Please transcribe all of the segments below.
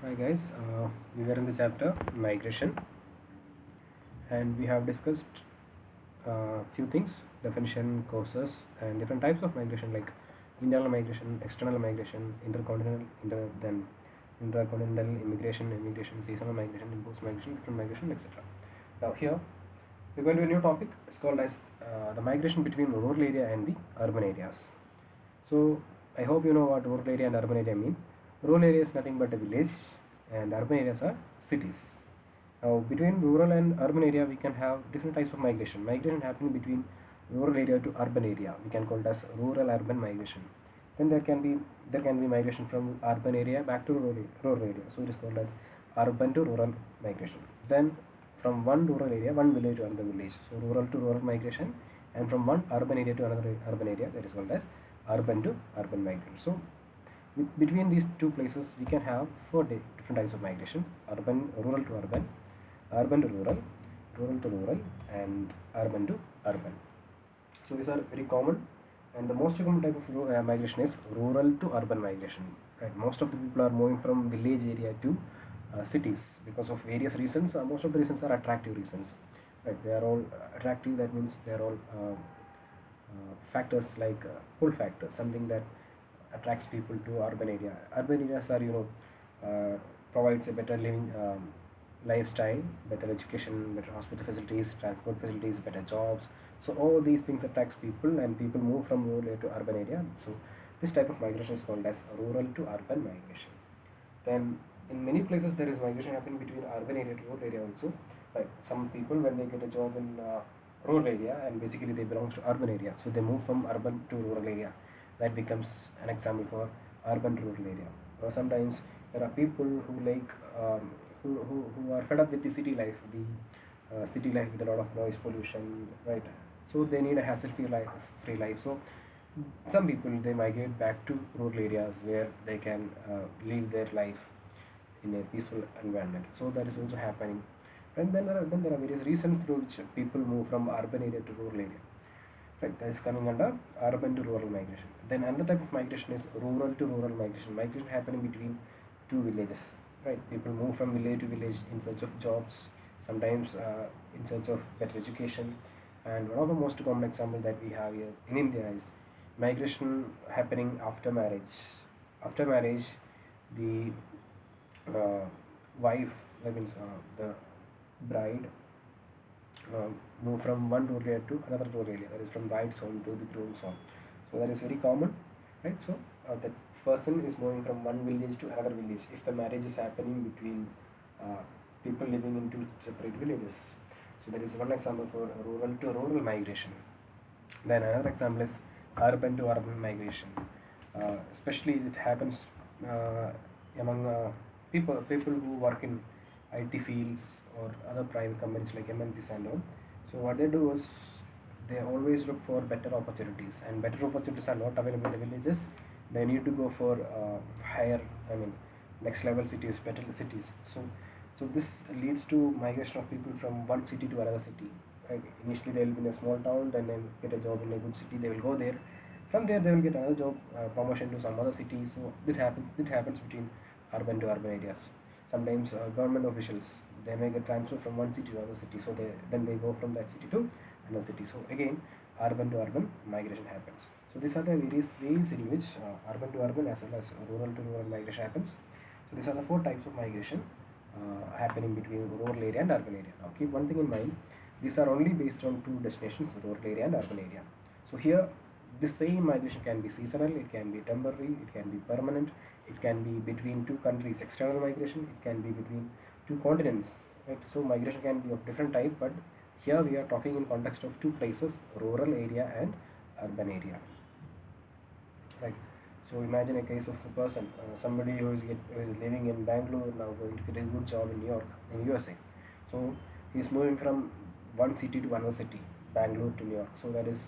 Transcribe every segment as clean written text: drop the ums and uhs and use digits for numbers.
Hi guys, we were in the chapter migration and we have discussed few things, definition, causes and different types of migration like internal migration, external migration, intercontinental immigration, seasonal migration, imposed migration, different migration, etc. Now here we're going to a new topic. It's called as the migration between rural area and the urban areas. So I hope you know what rural area and urban area mean. Rural area is nothing but a village and urban areas are cities. Now between rural and urban area we can have different types of migration. Migration happening between rural area to urban area. We can call it as rural urban migration. Then there can be migration from urban area back to rural area. So it is called as urban to rural migration. Then from one rural area, one village to another village. So rural to rural migration, and from one urban area to another urban area, that is called as urban to urban migration. So between these two places we can have four different types of migration: rural to urban to rural to rural, and urban to urban. So these are very common, and the most common type of migration is rural to urban migration. Right, most of the people are moving from village area to cities because of various reasons. Most of the reasons are attractive reasons. Right, they are all attractive. That means they are all factors like pull factors, something that attracts people to urban area. Urban areas are provides a better living lifestyle, better education, better hospital facilities, transport facilities, better jobs. So all these things attracts people, and people move from rural area to urban area. So this type of migration is called as rural to urban migration. Then in many places there is migration happening between urban area to rural area also. Like some people, when they get a job in rural area and basically they belong to urban area, so they move from urban to rural area. That becomes an example for urban to rural area. Or sometimes there are people who like who are fed up with the city life, the city life with a lot of noise pollution, right? So they need a hassle free life. So some people, they migrate back to rural areas where they can live their life in a peaceful environment. So that is also happening. And then there are various reasons through which people move from urban area to rural area. Right, that is coming under urban to rural migration. Then another type of migration is rural to rural migration. Migration happening between two villages. Right, people move from village to village in search of jobs, sometimes in search of better education. And one of the most common example that we have here in India is migration happening after marriage. After marriage, the uh, wife, that means the bride, uh, move from one rural area to another rural area. That is from bride's home to the groom's home. So that is very common, right? So that person is moving from one village to another village if the marriage is happening between uh, people living in two separate villages. So that is one example for rural to rural migration. Then another example is urban to urban migration. Especially it happens uh, among people who work in IT fields or other private companies like MNCs and all. So what they do is they always look for better opportunities, and better opportunities are not available in the villages. They need to go for higher, I mean, next level cities, better cities. So this leads to migration of people from one city to another city. Right? Initially they will be in a small town, then they get a job in a good city. They will go there. From there they will get another job, promotion to some other city. So It happens between urban to urban areas. Sometimes government officials, they may get transferred from one city to another city. So they go from that city to another city. So again, urban to urban migration happens. So these are the various ways in which urban to urban as well as rural to rural migration happens. So these are the four types of migration happening between rural area and urban area. Now keep one thing in mind: these are only based on two destinations, rural area and urban area. So here, the same migration can be seasonal, it can be temporary, it can be permanent, it can be between two countries, external migration, it can be between two continents. Right? So migration can be of different type, but here we are talking in context of two places: rural area and urban area. Right. So imagine a case of a person, somebody who is living in Bangalore, now going to get a good job in New York, in USA. So he is moving from one city to another city, Bangalore to New York. So that is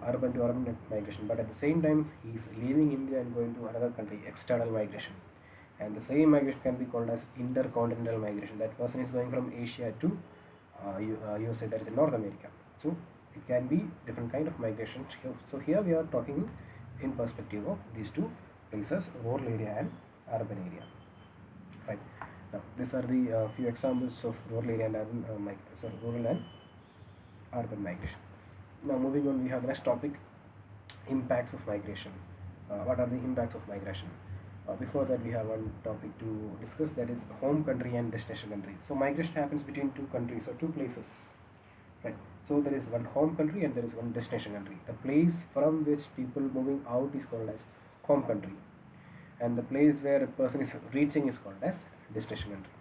urban to urban migration. But at the same time, he is leaving India and going to another country, external migration. And the same migration can be called as intercontinental migration. That person is going from Asia to USA, that is in North America. So it can be different kind of migration. So here we are talking in perspective of these two places, rural area and urban area. Right. Now, these are the few examples of rural area and urban rural and urban migration. Now, moving on, we have the next topic: impacts of migration. What are the impacts of migration? Before that, we have one topic to discuss, that is home country and destination country. So, migration happens between two countries or two places, right? So, there is one home country and there is one destination country. The place from which people moving out is called as home country, and the place where a person is reaching is called as destination country.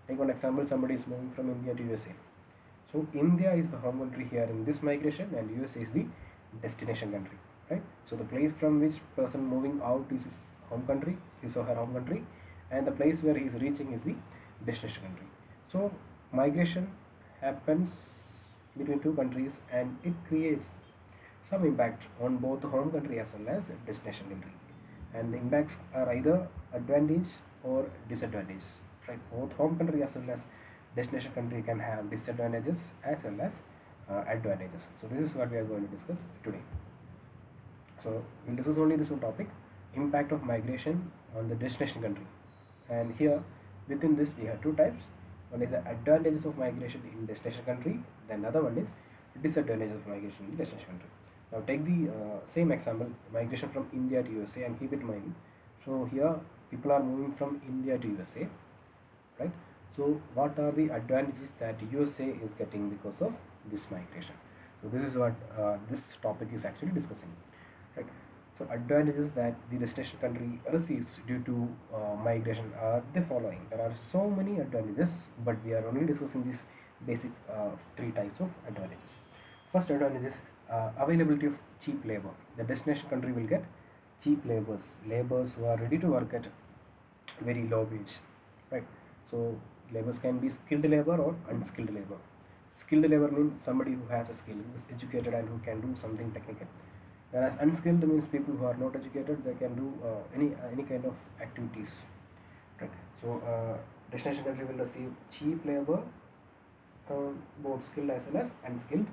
Take one example: somebody is moving from India to USA. So India is the home country here in this migration, and USA is the destination country, right? So the place from which person moving out is his home country, his or her home country, and the place where he is reaching is the destination country. So migration happens between two countries, and it creates some impact on both the home country as well as destination country. And the impacts are either advantage or disadvantage, right? Both home country as well as destination country can have disadvantages as well as advantages. So this is what we are going to discuss today. So we'll discuss only this one topic: impact of migration on the destination country. And here within this we have two types. One is the advantages of migration in destination country, then another one is disadvantages of migration in destination country. Now take the same example, migration from India to USA, and keep it in mind. So here people are moving from India to USA, right? So what are the advantages that USA is getting because of this migration? So this is what this topic is actually discussing, right? So advantages that the destination country receives due to migration are the following. There are so many advantages, but we are only discussing these basic three types of advantages. First advantage is availability of cheap labor. The destination country will get cheap laborers who are ready to work at very low wage, right? So laborers can be skilled labor or unskilled labor. Skilled labor means somebody who has a skill, who is educated and who can do something technical. Whereas unskilled means people who are not educated, they can do any kind of activities, right? So destination country will receive cheap labor, both skilled as well as unskilled.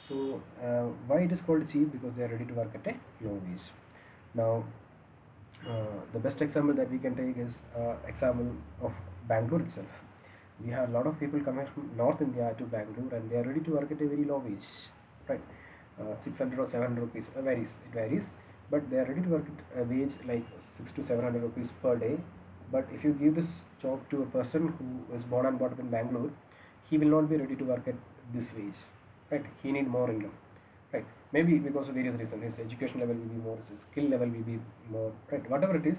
So why it is called cheap? Because they are ready to work at a low wage. Now the best example that we can take is example of Bangalore itself. We have a lot of people coming from North India to Bangalore, and they are ready to work at a very low wage, right? 600 or 700 rupees, it varies, but they are ready to work at a wage like 6 to 700 rupees per day. But if you give this job to a person who is born and brought up in Bangalore, he will not be ready to work at this wage, right? He need more income, right? Maybe because of various reasons, his education level will be more, his skill level will be more, right? Whatever it is,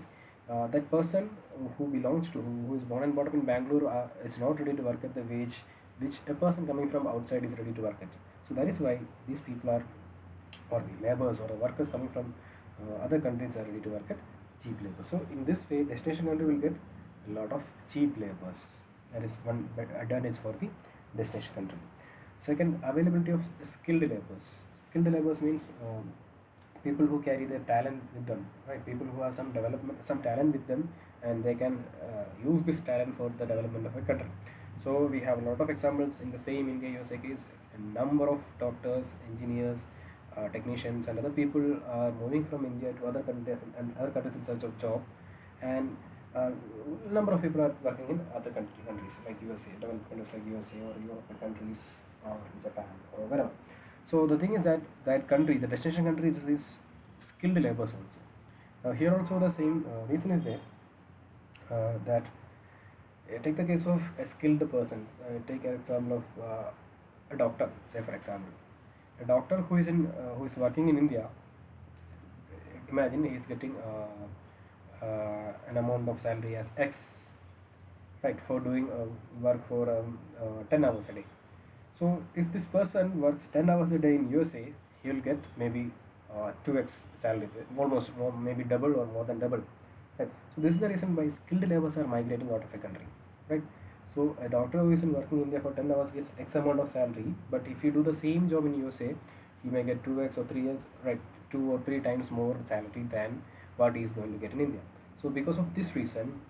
that person who belongs to, who is born and brought up in Bangalore, is not ready to work at the wage which a person coming from outside is ready to work at. So that is why these people are, or the laborers or the workers coming from other countries are ready to work at cheap labor. So in this way, destination country will get a lot of cheap laborers. That is one advantage for the destination country. Second, availability of skilled laborers. Skilled laborers means people who carry their talent with them, right? People who have some development, some talent with them, and they can use this talent for the development of a country. So we have a lot of examples in the same India USA case. A number of doctors, engineers, technicians, and other people are moving from India to other countries and other countries in search of job, and number of people are working in other countries like USA, developed countries like USA or European countries or Japan or wherever. So the thing is that that country, the destination country, is skilled laborers also. Now here also the same reason is there, that take the case of a skilled person. Take an example of a doctor, say for example, a doctor who is working in India. Imagine he is getting an amount of salary as X, right, for doing work for 10 hours a day. So if this person works 10 hours a day in USA, he will get maybe 2x salary, almost more, maybe double or more than double. Right? So this is the reason why skilled laborers are migrating out of a country, right? So a doctor who is working in India for 10 hours gets X amount of salary, but if you do the same job in USA, he may get 2x or 3x, right, 2 or 3 times more salary than what he is going to get in India. So because of this reason,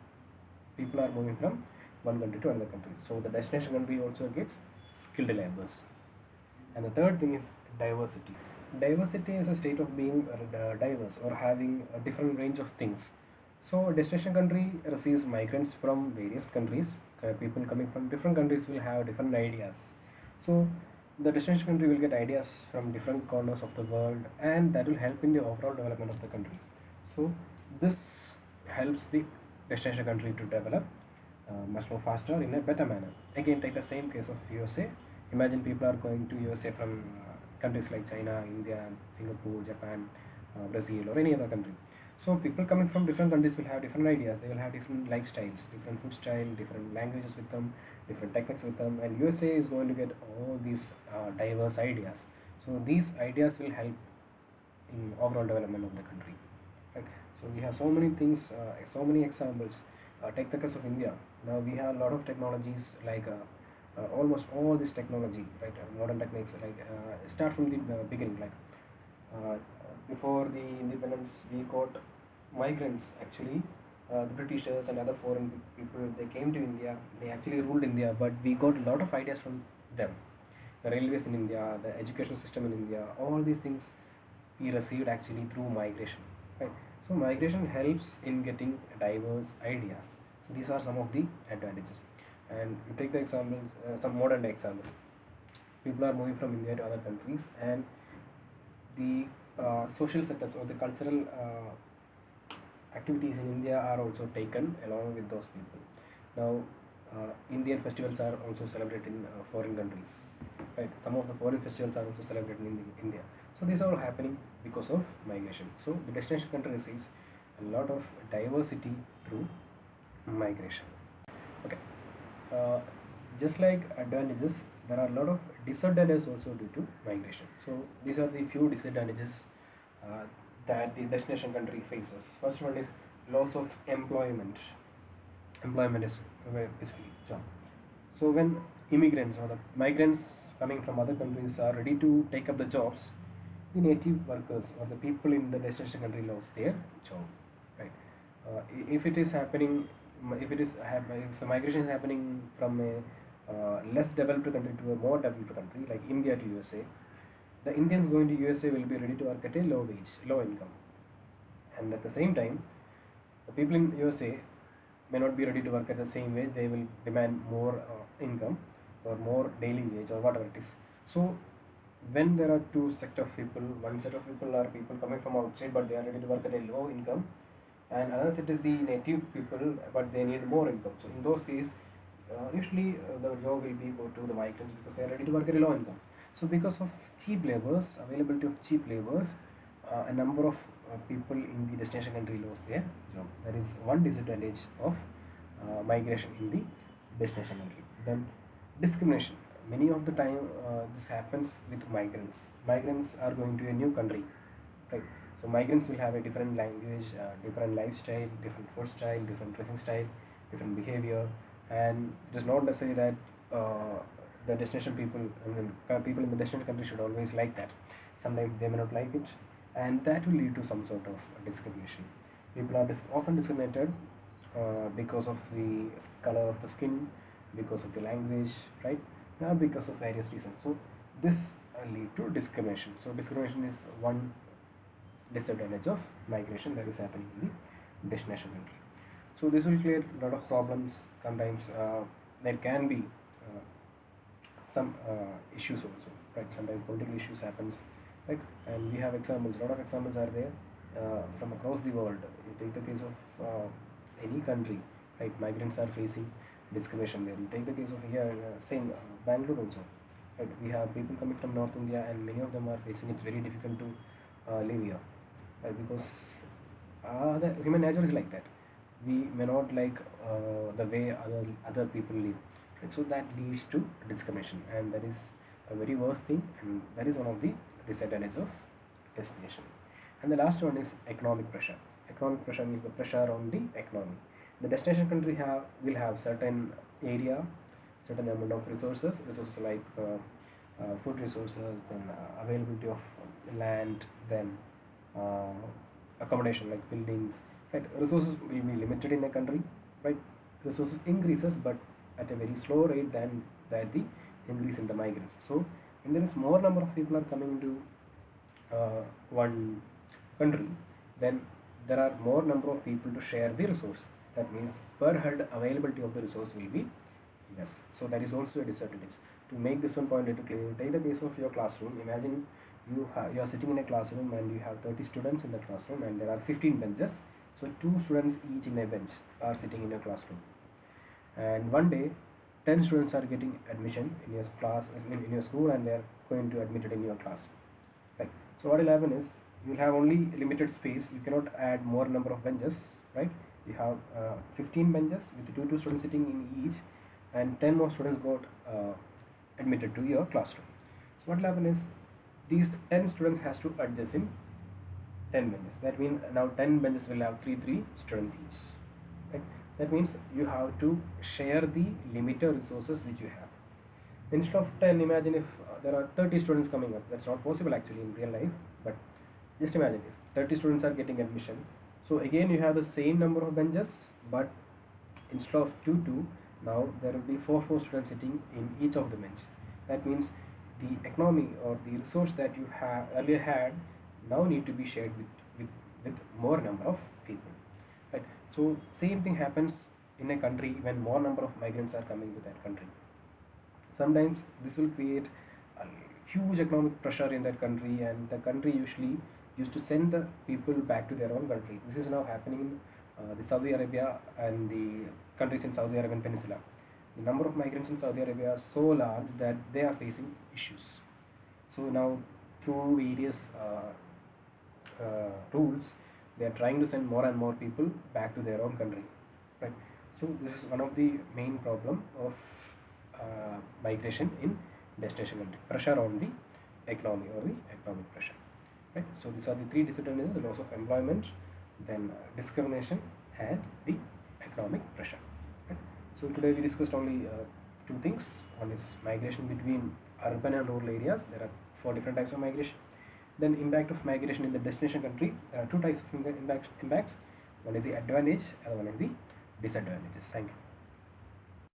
people are moving from one country to another country. So the destination country also gets skilled laborers. And the third thing is diversity. Diversity is a state of being diverse or having a different range of things So a destination country receives migrants from various countries. People coming from different countries will have different ideas. So the destination country will get ideas from different corners of the world, and that will help in the overall development of the country. So this helps the destination country to develop much more faster in a better manner. Again, take the same case of USA. Imagine people are going to USA from countries like China, India, Singapore, Japan, Brazil, or any other country. So people coming from different countries will have different ideas. They will have different lifestyles, different food style, different languages with them, different techniques with them. And USA is going to get all these diverse ideas. So these ideas will help in overall development of the country. Right. So we have so many things, so many examples. Take the case of India. Now we have a lot of technologies like almost all this technology, right? Modern techniques like start from the beginning, like uh, before the independence, we got migrants actually. The Britishers and other foreign people, they came to India. They actually ruled India, but we got a lot of ideas from them. The railways in India, the education system in India, all these things we received actually through migration. Right. So migration helps in getting diverse ideas. So these are some of the advantages. And you take the example, some modern day example. People are moving from India to other countries, and the social setups or the cultural activities in India are also taken along with those people. Now, Indian festivals are also celebrated in foreign countries. Right, some of the foreign festivals are also celebrated in India. So these are all happening because of migration. So the destination country receives a lot of diversity through migration. Okay, uh, just like advantages, there are a lot of disadvantages also due to migration. So these are the few disadvantages uh, that the destination country faces. First one is loss of employment. Employment is basically job. So when immigrants or the migrants coming from other countries are ready to take up the jobs, the native workers or the people in the destination country lose their job. Right. If it is happening, if the migration is happening from a less developed country to a more developed country like India to USA, the Indians going to USA will be ready to work at a low wage, low income, and at the same time, the people in USA may not be ready to work at the same wage. They will demand more income or more daily wage or whatever it is. So when there are two set of people, one set of people are people coming from outside but they are ready to work at a low income, and another set is the native people but they need more income. So in those cases, usually the job will be go to the migrants because they are ready to work at a low income. So because of cheap labors, availability of cheap labors, a number of people in the destination country lose their job. That is one disadvantage of migration in the destination country. Then discrimination. Many of the time this happens with migrants. Migrants are going to a new country, right? So migrants will have a different language, different lifestyle, different food style, different dressing style, different behavior, and it is not necessary that the destination people, people in the destination country should always like that. Sometimes they may not like it, and that will lead to some sort of discrimination. People are often discriminated because of the color of the skin, because of the language, right? Because of various reasons. So this lead to discrimination. So discrimination is one disadvantage of migration that is happening in the destination country. So this will create a lot of problems. Sometimes there can be some issues also, right? Sometimes political issues happens, right? And we have examples. A lot of examples are there from across the world. You take the case of any country, right? Migrants are facing discrimination there. You take the case of here, same Bangalore also, right? We have people coming from North India, and many of them are facing it's very difficult to live here, right? Because the human nature is like that. We may not like the way other people live, right? So that leads to discrimination, and that is a very worst thing, and that is one of the disadvantages of destination. And the last one is economic pressure. Economic pressure means the pressure on the economy. The destination country will have certain area, certain amount of resources like food resources, then availability of land, then uh, accommodation like buildings, right? Resources will be limited in a country, right? Resources increases but at a very slow rate than the increase in the migrants. So when there is more number of people are coming into one country, then there are more number of people to share the resource. That means per head availability of the resource will be less. So that is also a disadvantage. To make this one point little clear, take the case of your classroom. Imagine you are sitting in a classroom and you have 30 students in the classroom and there are 15 benches. So 2 students each in a bench are sitting in your classroom. And one day 10 students are getting admission in your class, in your school, and they are going to admitted in your class. Right. So what will happen is you will have only limited space. You cannot add more number of benches. Right. You have 15 benches with 2 students sitting in each, and 10 more students got admitted to your classroom. So what will happen is these 10 students has to adjust in 10 benches. That means now 10 benches will have 3 students each. Right? That means you have to share the limited resources which you have. Instead of 10, imagine if there are 30 students coming up. That's not possible actually in real life, but just imagine if 30 students are getting admission. So again you have the same number of benches, but instead of 2, now there will be 4 students sitting in each of the bench. That means the economy or the resource that you have earlier had now need to be shared with more number of people. Right. So same thing happens in a country when more number of migrants are coming to that country. Sometimes this will create a huge economic pressure in that country, and the country usually used to send the people back to their own country. This is now happening in the Saudi Arabia and the countries in Saudi Arabian Peninsula. The number of migrants in Saudi Arabia are so large that they are facing issues. So now through various rules, they are trying to send more and more people back to their own country. Right. So this is one of the main problem of migration in destination country. Pressure on the economy or the economic pressure. Right. So these are the 3 disadvantages: the loss of employment, then discrimination, and the economic pressure. Right. So today we discussed only 2 things. One is migration between urban and rural areas. There are 4 different types of migration. Then impact of migration in the destination country. There are 2 types of impacts. One is the advantage and one is the disadvantages. Thank you.